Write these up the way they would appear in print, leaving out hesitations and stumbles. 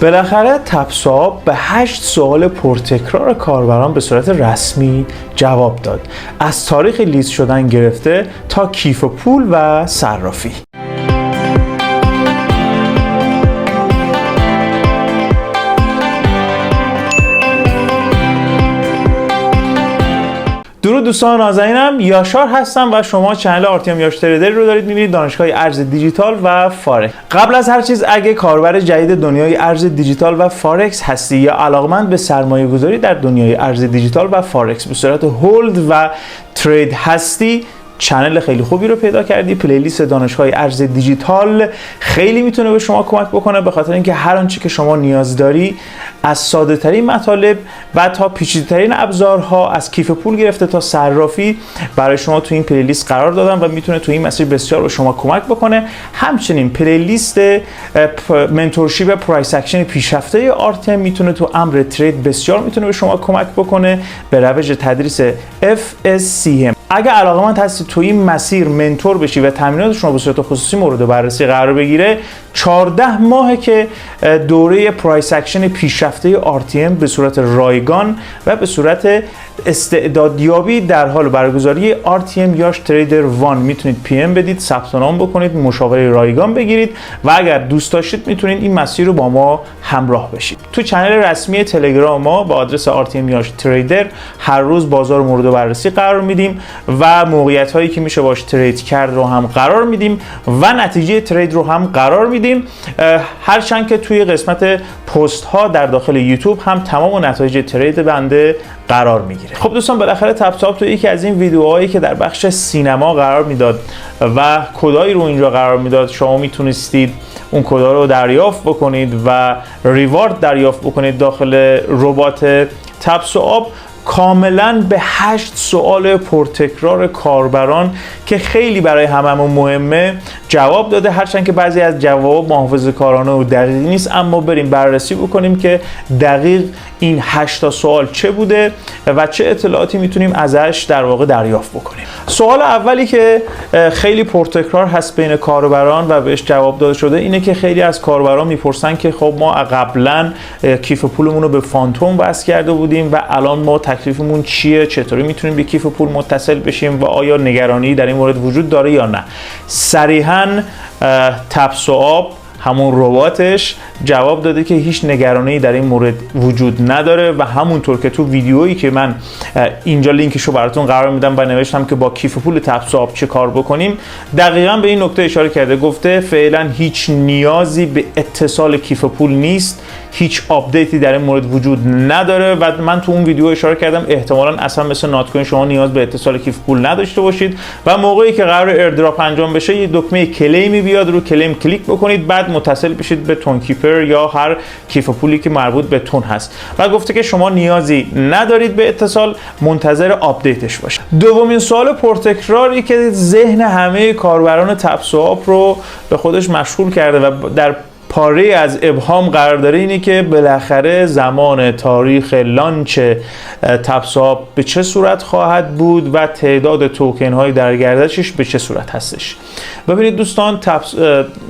بالاخره تپساب به 8 سوال پرتکرار کاربران به صورت رسمی جواب داد، از تاریخ لیست شدن گرفته تا کیف پول و صرافی. درود دوستان نازنینم، یاشار هستم و شما چنل آرتیم یاش تریدر رو دارید می‌بینید، دانشگاه ارز دیجیتال و فارکس. قبل از هر چیز اگه کاربر جدید دنیای ارز دیجیتال و فارکس هستی یا علاقمند به سرمایه‌گذاری در دنیای ارز دیجیتال و فارکس به صورت هولد و ترید هستی، چنل خیلی خوبی رو پیدا کردی. پلیلیست دانشگاه ارز دیجیتال خیلی میتونه به شما کمک بکنه، به خاطر اینکه هر آنچه که شما نیاز داری از ساده ترین مطالب و تا پیچیده ترین ابزارها، از کیف پول گرفته تا صرافی، برای شما تو این پلیلیست قرار دادم و میتونه تو این مسیر بسیار به شما کمک بکنه. همچنین پلیلیست منتورشیپ پرایس اکشن پیشرفته آرتم میتونه تو امر ترید بسیار میتونه به شما کمک بکنه به روش تدریس FSCM. اگه علاقه‌مند هستی تو این مسیر منتور بشی و تمرینات شما به صورت خصوصی مورد بررسی قرار بگیره، 14 ماهه که دوره پرایس اکشن پیشرفته RTM به صورت رایگان و به صورت استعدادیابی در حال برگزاری RTM یاش تریدر 1 میتونید PM بدید، ثبت نام بکنید، مشاوره رایگان بگیرید و اگر دوست داشتید میتونید این مسیر رو با ما همراه بشید. تو چنل رسمی تلگرام ما با آدرس RTM یاش تریدر هر روز بازار مورد بررسی قرار میدیم و موقعیت هایی که میشه باش ترید کرد رو هم قرار میدیم و نتیجه ترید رو هم قرار میدیم. هرچند که توی قسمت پست ها در داخل یوتیوب هم تمام نتایج ترید بنده قرار میگیره. خب دوستان، بالاخره تپساب تو یکی از این ویدیوهایی که در بخش سینما قرار میداد و کدایی رو اینجا قرار میداد، شما میتونستید اون کدا رو دریافت بکنید و ریوارد دریافت بکنید داخل ربات تپساب، کاملا به 8 سوال پرتکرار کاربران که خیلی برای هممون مهمه جواب داده. هرچند که بعضی از جواب محافظه‌کارانه و دقیق نیست، اما بریم بررسی بکنیم که دقیق این 8 سوال چه بوده و چه اطلاعاتی میتونیم ازش در واقع دریافت بکنیم. سوال اولی که خیلی پرتکرار هست بین کاربران و بهش جواب داده شده اینه که خیلی از کاربران میپرسن که خب ما قبلا کیف پولمون رو به فانتوم وصل کرده بودیم و الان ما تکلیفمون چیه، چطوری میتونیم به کیف پول متصل بشیم و آیا نگرانی در این مورد وجود داره یا نه. صریحاً تپساب همون رباتش جواب داده که هیچ نگرانی در این مورد وجود نداره و همونطور که تو ویدیویی که من اینجا لینکشو براتون قرار میدم و نوشتم که با کیف پول تپساب چه کار بکنیم، دقیقاً به این نکته اشاره کرده. گفته فعلا هیچ نیازی به اتصال کیف پول نیست، هیچ آپدیتی در این مورد وجود نداره و من تو اون ویدیو اشاره کردم احتمالاً اصلا مثل نات کوین شما نیاز به اتصال کیف پول نداشته باشید و موقعی که قرار ایردراپ انجام بشه یه دکمه کلیمی بیاد، رو کلیم کلیک بکنید، بعد متصل بشید به تون کیپر یا هر کیف پولی که مربوط به تون هست و گفته که شما نیازی ندارید به اتصال، منتظر آپدیتش باشید. دومین سوال پرتکراری که ذهن همه کاربران تپساب رو به خودش مشغول کرده و در پاره از ابهام قرار داره اینه که بالاخره زمان تاریخ لانچ تپساب به چه صورت خواهد بود و تعداد توکن های در گردشش به چه صورت هستش. ببینید دوستان،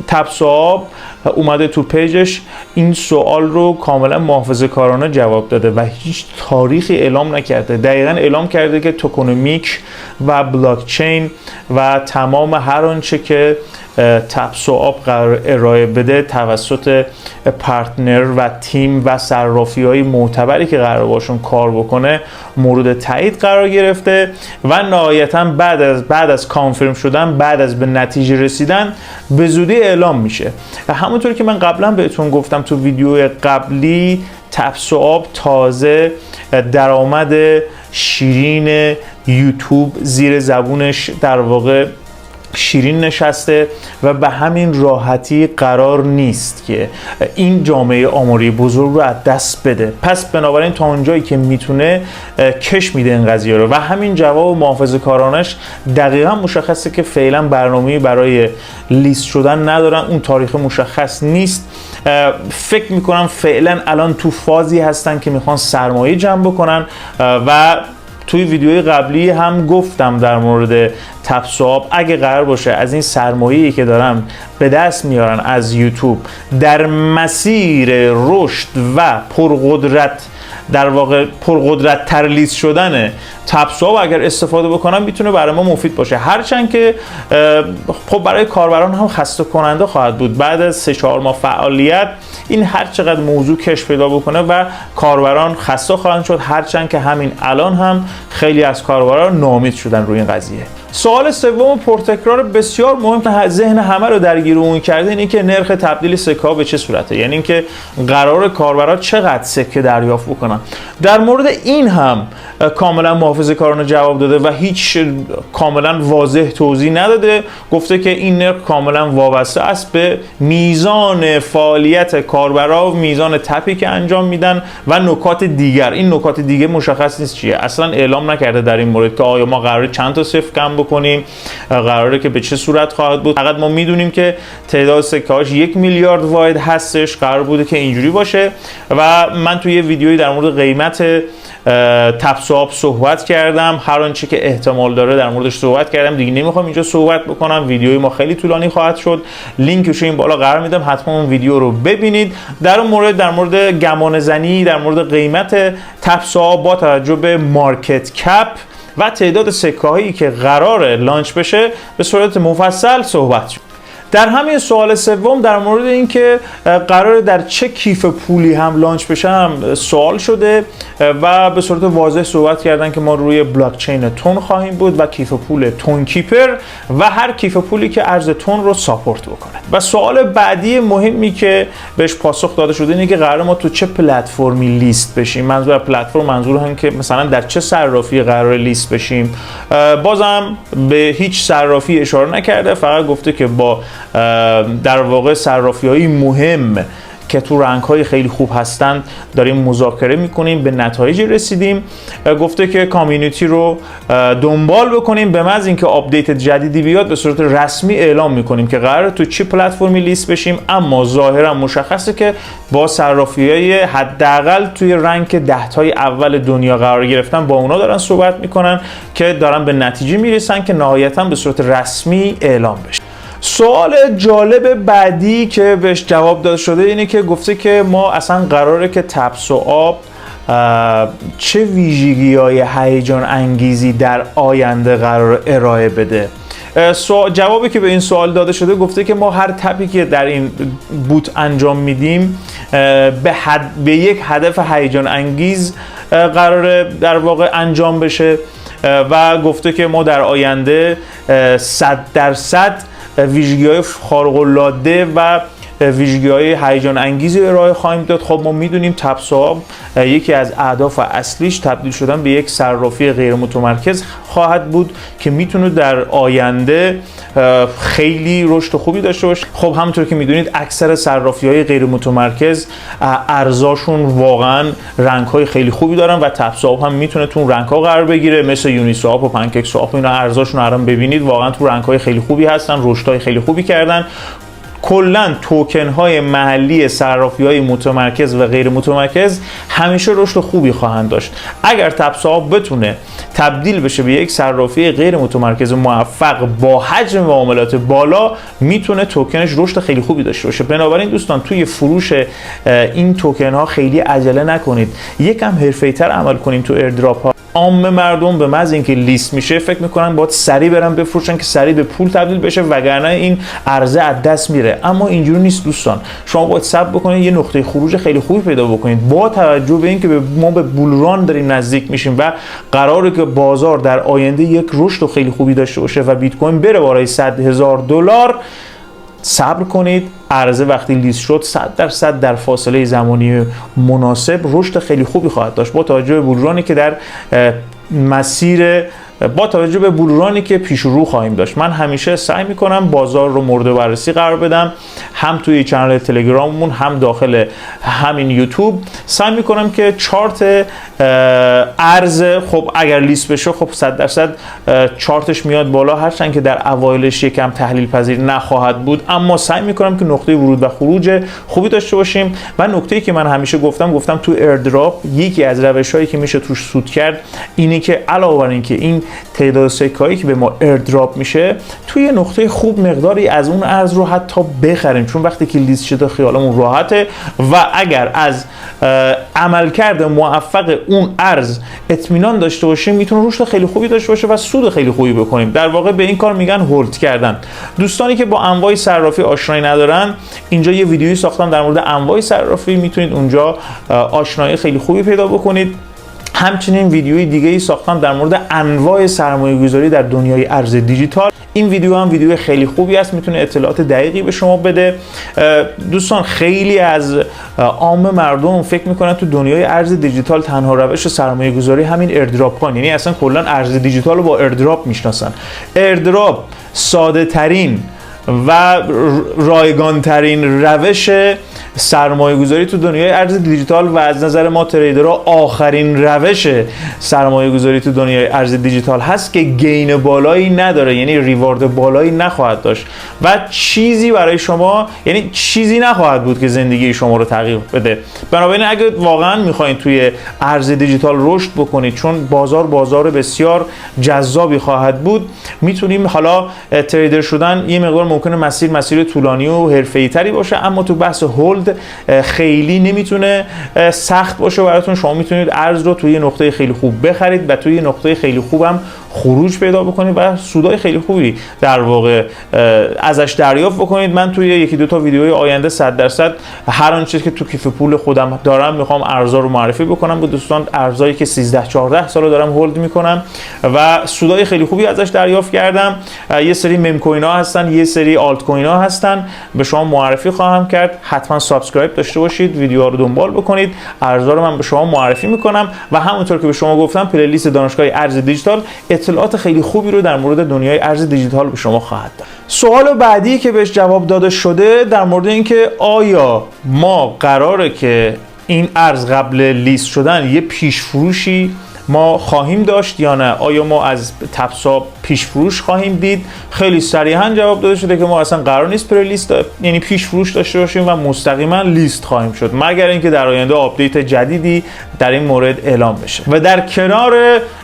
تپساب اومده تو پیجش این سوال رو کاملا محافظه‌کارانه جواب داده و هیچ تاریخی اعلام نکرده. دقیقاً اعلام کرده که توکنومیک و بلاکچین و تمام هر آنچه که تپساب قرار ارائه بده توسط پارتنر و تیم و صرافی‌های معتبری که قرار باشون کار بکنه مورد تایید قرار گرفته و نهایتاً بعد از کانفرم شدن، بعد از به نتیجه رسیدن، به زودی اعلام میشه. و همونطور که من قبلا بهتون گفتم تو ویدیو قبلی، تپساب تازه درآمد شیرین یوتیوب زیر زبونش در واقع شیرین نشسته و به همین راحتی قرار نیست که این جامعه آماری بزرگ رو از دست بده. پس بنابراین تا اونجایی که میتونه کش میده این قضیه رو و همین جواب محافظه‌کارانش دقیقاً مشخصه که فعلا برنامه‌ای برای لیست شدن ندارن، اون تاریخ مشخص نیست. فکر میکنم فعلا الان تو فازی هستن که میخوان سرمایه جمع بکنن و توی ویدیوی قبلی هم گفتم در مورد تپساب اگه قرار باشه از این سرمایه‌ای که دارن به دست میارن از یوتیوب در مسیر رشد و پرقدرت، در واقع پرقدرت تر لیست شدن تپساب اگر استفاده بکنم میتونه برای ما مفید باشه. هرچند که خب برای کاربران هم خسته کننده خواهد بود. بعد از 3-4 ماه فعالیت این هر چقدر موضوع کش پیدا بکنه و کاربران خسته خواهند شد، هرچند که همین الان هم خیلی از کاربران ناامید شدن روی این قضیه. سوال سوم پرتکرار بسیار مهم ذهن همه رو درگیر اون کرده اینه که نرخ تبدیل سکه ها به چه صورته، یعنی اینکه قرار کاربرا چقدر سکه دریافت بکنن. در مورد این هم کاملا محافظه‌کارانه جواب داده و هیچ کاملا واضح توضیح نداده. گفته که این نرخ کاملا وابسته است به میزان فعالیت کاربرا و میزان تپی که انجام میدن و نکات دیگر. این نکات دیگه مشخص نیست چیه، اصلا اعلام نکرده در این مورد که آیا ما قراره چند تا صفر کم بکنیم، قراره که به چه صورت خواهد بود. فقط ما میدونیم که تعداد سکه‌هاش 1 میلیارد واحد هستش، قرار بوده که اینجوری باشه و من توی یه ویدیویی در مورد قیمت تپساب صحبت کردم، هر آنچه که احتمال داره در موردش صحبت کردم، دیگه نمیخوام اینجا صحبت بکنم، ویدیوی ما خیلی طولانی خواهد شد، لینکش این بالا قرار میدم، حتما اون ویدیو رو ببینید. در مورد گمان زنی در مورد قیمت تپساب با توجه به مارکت کپ و تعداد سکه هایی که قراره لانچ بشه به صورت مفصل صحبت شد. در همین سوال سوم در مورد اینکه قراره در چه کیف پولی هم لانچ بشه هم سوال شده و به صورت واضح صحبت کردن که ما روی بلاکچین تون خواهیم بود و کیف پول تون کیپر و هر کیف پولی که ارز تون رو ساپورت بکنه. و سوال بعدی مهمی که بهش پاسخ داده شده اینه که قراره ما تو چه پلتفرمی لیست بشیم. منظور پلتفرم منظور هم که مثلا در چه صرافی قراره لیست بشیم. بازم به هیچ صرافی اشاره نکرده، فقط گفته که با در واقع صرافی‌های مهم که تو رنگ‌های خیلی خوب هستن داریم مذاکره می‌کنیم، به نتایج رسیدیم. گفته که کامیونیتی رو دنبال بکنیم، به محض اینکه آپدیت جدیدی بیاد به صورت رسمی اعلام می‌کنیم که قراره تو چه پلتفرمی لیست بشیم. اما ظاهرا مشخصه که با صرافی‌های حداقل توی رنک 10 تای اول دنیا قرار گرفتن، با اونا دارن صحبت می‌کنن که دارن به نتیجه میرسن که نهایتاً به صورت رسمی اعلام بشه. سوال جالب بعدی که بهش جواب داده شده اینه که گفته که ما اصلا قراره که تپساب چه ویژگی‌های هیجان انگیزی در آینده قرار ارائه بده. جوابی که به این سوال داده شده گفته که ما هر تپی که در این بوت انجام میدیم به یک هدف هیجان انگیز قراره در واقع انجام بشه و گفته که ما در آینده 100% ویژگی‌های خارق‌العاده و ویژگی‌های هیجان انگیزی ارائه خواهیم داد. خب ما میدونیم تپساب یکی از اهداف اصلیش تبدیل شدن به یک صرافی غیر متمرکز خواهد بود که میتونه در آینده خیلی رشد خوبی داشته باشه. خب همونطور که میدونید اکثر صرافی‌های غیر متمرکز ارزششون واقعا رنگ‌های خیلی خوبی دارن و تپساب هم میتونه تو اون رنگ‌ها قرار بگیره، مثل یونی سواب و پنکیک سواب. اینا ارزششون الان ببینید واقعا تو رنگ‌های خیلی خوبی هستن، رشدهای خیلی خوبی کردن. کلاً توکن های محلی صرافی های متمرکز و غیر متمرکز همیشه رشد خوبی خواهند داشت. اگر تپساب بتونه تبدیل بشه به یک صرافی غیر متمرکز موفق با حجم معاملات بالا، میتونه توکنش رشد خیلی خوبی داشته باشه. بنابراین دوستان توی فروش این توکن ها خیلی عجله نکنید، یکم حرفه‌ای‌تر عمل کنیم. تو ایردراپ ها عام مردم به محض اینکه لیست میشه فکر میکنن باید سریع برن بفروشن که سریع به پول تبدیل بشه، وگرنه این عرضه از دست میره. اما اینجوری نیست دوستان، شما باید صبر بکنید، یه نقطه خروج خیلی خوبی پیدا بکنید. با توجه به اینکه ما به بولران داریم نزدیک میشیم و قراره که بازار در آینده یک رشد خیلی خوبی داشته باشه و بیت کوین بره بالای $100,000، صبر کنید. عرضه وقتی لیست شد 100% در فاصله زمانی مناسب رشد خیلی خوبی خواهد داشت، با توجه به بولرانی که در بولرانی که پیش رو خواهیم داشت. من همیشه سعی میکنم بازار رو مورد بررسی قرار بدم، هم توی کانال تلگراممون هم داخل همین یوتیوب. سعی میکنم که چارت ارز، خب اگر لیست بشه خب 100% چارتش میاد بالا، هرچند که در اوایلش یکم تحلیل پذیر نخواهد بود، اما سعی میکنم که نقطه ورود و خروج خوبی داشته باشیم. و نکته‌ای که من همیشه گفتم تو ایردراپ یکی از روش‌هایی که میشه توش سود کرد اینه که علاوه بر اینکه این تعداد سکه‌ای که به ما ایردراپ میشه توی نقطه خوب مقداری از اون ارز رو حتی بخریم، چون وقتی که لیست شده خیالمون راحته و اگر از عملکرد موفق اون ارز اطمینان داشته باشیم میتونه رشد خیلی خوبی داشته باشه و سود خیلی خوبی بکنیم. در واقع به این کار میگن هولد کردن. دوستانی که با انواع صرافی آشنایی ندارن، اینجا یه ویدیویی ساختم در مورد انواع صرافی، میتونید اونجا آشنایی خیلی خوبی پیدا بکنید. همچنین ویدیوی دیگه ای ساختم در مورد انواع سرمایه‌گذاری در دنیای ارز دیجیتال. این ویدیو هم ویدیو خیلی خوبی است، میتونه اطلاعات دقیقی به شما بده. دوستان خیلی از عام مردم فکر میکنن تو دنیای ارز دیجیتال تنها روش سرمایه‌گذاری همین ایردراپ ها، یعنی اصلا کلا ارز دیجیتال رو با ایردراپ میشناسن. ایردراپ ساده ترین و رایگان ترین روش سرمایه گذاری تو دنیای ارز دیجیتال و از نظر ما تریدرها آخرین روش سرمایه گذاری تو دنیای ارز دیجیتال هست که گین بالایی نداره، یعنی ریوارد بالایی نخواهد داشت و چیزی برای شما، یعنی چیزی نخواهد بود که زندگی شما رو تغییر بده. بنابراین اگه واقعا میخواین توی ارز دیجیتال رشد بکنید، چون بازار بسیار جذابی خواهد بود، میتونیم حالا تریدر شدن یه مقدار ممکنه مسیر طولانی و حرفه‌ای تری باشه، اما تو بحث هولد خیلی نمیتونه سخت باشه براتون. شما میتونید ارز رو توی نقطه خیلی خوب بخرید و توی نقطه خیلی خوبم خروج پیدا بکنید و سودای خیلی خوبی در واقع ازش دریافت بکنید. من توی یکی دو تا ویدیوی آینده 100% هر آنچه که تو کیف پول خودم دارم میخوام ارزا رو معرفی بکنم به دوستان، ارزایی که 13-14 سال دارم هولد میکنم و سودای خیلی خوبی ازش دریافت کردم. یه سری مم کوین ها هستن، یه سری آلت کوین ها هستن، به شما معرفی خواهم کرد. حتما سابسکرایب داشته باشید، ویدیوها رو دنبال بکنید، ارزا رو من به شما معرفی میکنم و همونطور که به شما گفتم پلیلیست دانشگاه ارز دیجیتال اطلاعات خیلی خوبی رو در مورد دنیای ارز دیجیتال به شما خواهد داد. سوال بعدی که بهش جواب داده شده در مورد اینکه آیا ما قراره که این ارز قبل لیست شدن یه پیش فروشی ما خواهیم داشت یا نه؟ آیا ما از تپساب پیش فروش خواهیم دید؟ خیلی صریحا جواب داده شده که ما اصلا قرار نیست پریلیست یعنی پیش فروش داشته باشیم و مستقیما لیست خواهیم شد، مگر اینکه در آینده آپدیت جدیدی در این مورد اعلام بشه. و در کنار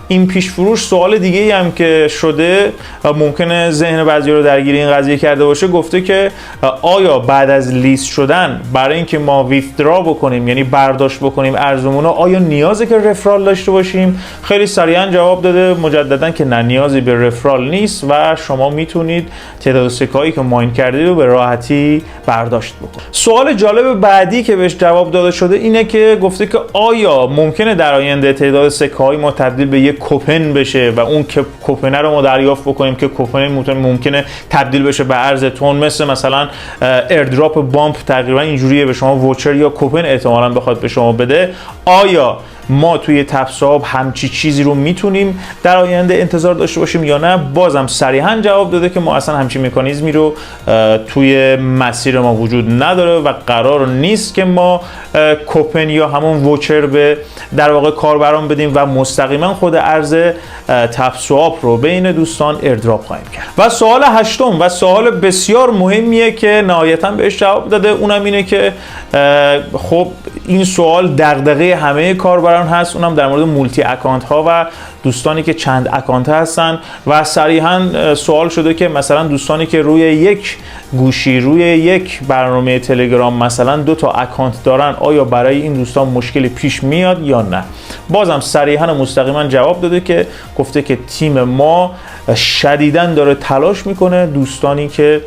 این پیش فروش سوال دیگه ای هم که شده و ممکنه ذهن بعضی رو درگیر این قضیه کرده باشه، گفته که آیا بعد از لیست شدن برای اینکه ما ویثدرا بکنیم، یعنی برداشت بکنیم ارزمون رو، آیا نیازه که رفرال داشته باشیم؟ خیلی سریعا جواب داده مجددا که نه، نیازی به رفرال نیست و شما میتونید تعداد سکه‌ای که ماین کردید رو به راحتی برداشت بکنید. سوال جالب بعدی که بهش جواب داده شده اینه که گفته که آیا ممکنه در آینده تعداد سکه‌های ما تبدیل به یک کوپن بشه و اون کوپن رو ما دریافت بکنیم که کوپن ممکنه تبدیل بشه به ارز تون، مثلا ایردراپ بامپ تقریبا اینجوریه، به شما ووچر یا کوپن احتمالاً بخواد به شما بده. آیا ما توی تپساب همچی چیزی رو میتونیم در آینده انتظار داشته باشیم یا نه؟ بازم صریحا جواب داده که ما اصلا همچین مکانیزمی رو توی مسیر ما وجود نداره و قرار نیست که ما کوپن یا همون ووچر به در واقع کاربران بدیم و مستقیما خود ارز تپساب رو بین دوستان ایردراپ خواهیم کرد. و سوال هشتم و سوال بسیار مهمیه که نهایتا بهش جواب داده، اونم اینه که خب این سوال دغدغه همه کاربران هست، اونم در مورد مولتی اکانت ها و دوستانی که چند اکانت هستن و صریحا سوال شده که مثلا دوستانی که روی یک گوشی روی یک برنامه تلگرام مثلا 2 تا اکانت دارن، آیا برای این دوستان مشکلی پیش میاد یا نه؟ بازم صریحا و مستقیما جواب داده که گفته که تیم ما شدیداً داره تلاش میکنه دوستانی که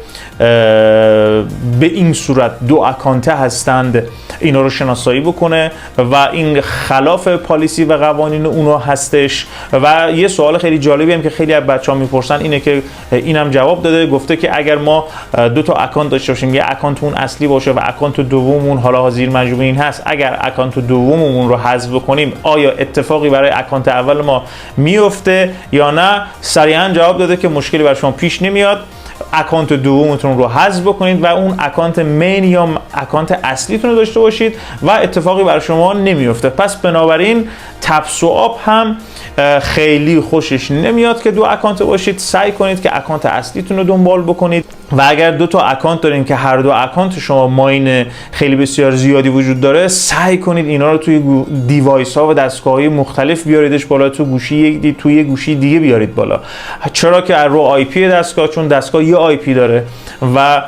به این صورت 2 اکانته هستند اینا رو شناسایی بکنه و این خلاف پالیسی و قوانین اونها هستش. و یه سوال خیلی جالبی هم که خیلی از بچه‌ها میپرسن اینه که اینم جواب داده، گفته که اگر ما 2 تا اکانت داشته باشیم، یه اکانت اون اصلی باشه و اکانت دوممون حالا زیر مجموعه این هست، اگر اکانت دوممون رو حذف بکنیم آیا اتفاقی برای اکانت اول ما میفته یا نه؟ صریحا جواب داده که مشکلی برای شما پیش نمیاد، اکانت دومتون رو حذف بکنید و اون اکانت مین یا اکانت اصلیتون رو داشته باشید و اتفاقی برای شما نمیفته. پس بنابراین تپساب هم خیلی خوشش نمیاد که 2 اکانت باشید، سعی کنید که اکانت اصلیتون رو دنبال بکنید و اگر 2 تا اکانت دارین که هر 2 اکانت شما ماین خیلی بسیار زیادی وجود داره، سعی کنید اینا رو توی دیوایس ها و دستگاه‌های مختلف بیاریدش بالا، توی گوشی دیگه بیارید بالا. چرا که رو آی پی دستگاه، چون دستگاه یه آی پی داره و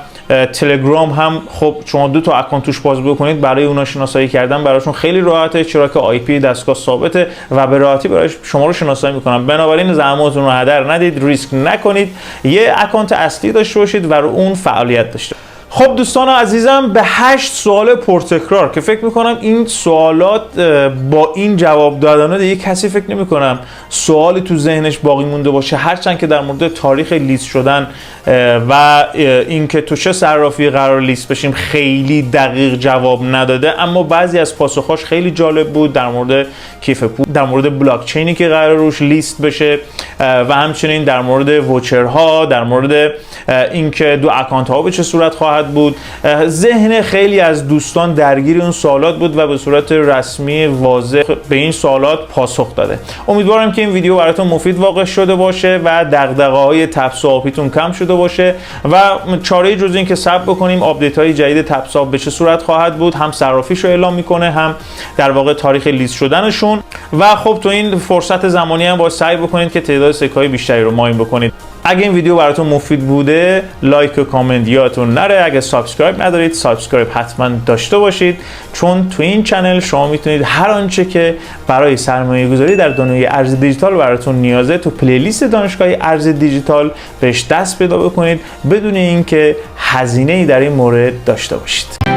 تلگرام هم خب شما 2 تا اکانت توش باز بکنید برای اونا شناسایی کردن براشون خیلی راحته، چرا که آی پی دستگاه ثابته و به راحتی برای شما رو شناسایی میکنن. بنابراین زحماتتون رو هدر ندید، ریسک نکنید، یه اکانت اصلی داشته باشید و رو اون فعالیت داشته. خب دوستان عزیزم، به 8 سوال پرتکرار که فکر میکنم این سوالات با این جواب دادن دیگه کسی فکر نمیکنم سوالی تو ذهنش باقی مونده باشه، هرچند که در مورد تاریخ لیست شدن و اینکه تو چه صرافی قرار لیست بشیم خیلی دقیق جواب نداده، اما بعضی از پاسخاش خیلی جالب بود، در مورد کیف پول، در مورد بلاک چینی که قرار روش لیست بشه و همچنین در مورد ووچرها، در مورد اینکه 2 اکانت ها به چه صورت خواهد بود. ذهن خیلی از دوستان درگیر اون سوالات بود و به صورت رسمی واضح به این سوالات پاسخ داده. امیدوارم که این ویدیو براتون مفید واقع شده باشه و دغدغه‌های تپساپیتون کم شده باشه و چاره جز این که صبر بکنیم آپدیت های جدید تپساپ به چه صورت خواهد بود، هم صرافیشو اعلام میکنه، هم در واقع تاریخ لیست شدنشون. و خب تو این فرصت زمانی هم باید سعی بکنید که تعداد سکه‌های بیشتری رو ماین بکنید. اگه این ویدیو براتون مفید بوده لایک و کامنت یادتون نره. اگه سابسکرایب ندارید سابسکرایب حتما داشته باشید، چون تو این چنل شما میتونید هر آنچه که برای سرمایه گذاری در دنیای ارز دیجیتال براتون نیازه تو پلیلیست دانشگاه ارز دیجیتال بهش دست پیدا بکنید بدون اینکه هزینه‌ای در این مورد داشته باشید.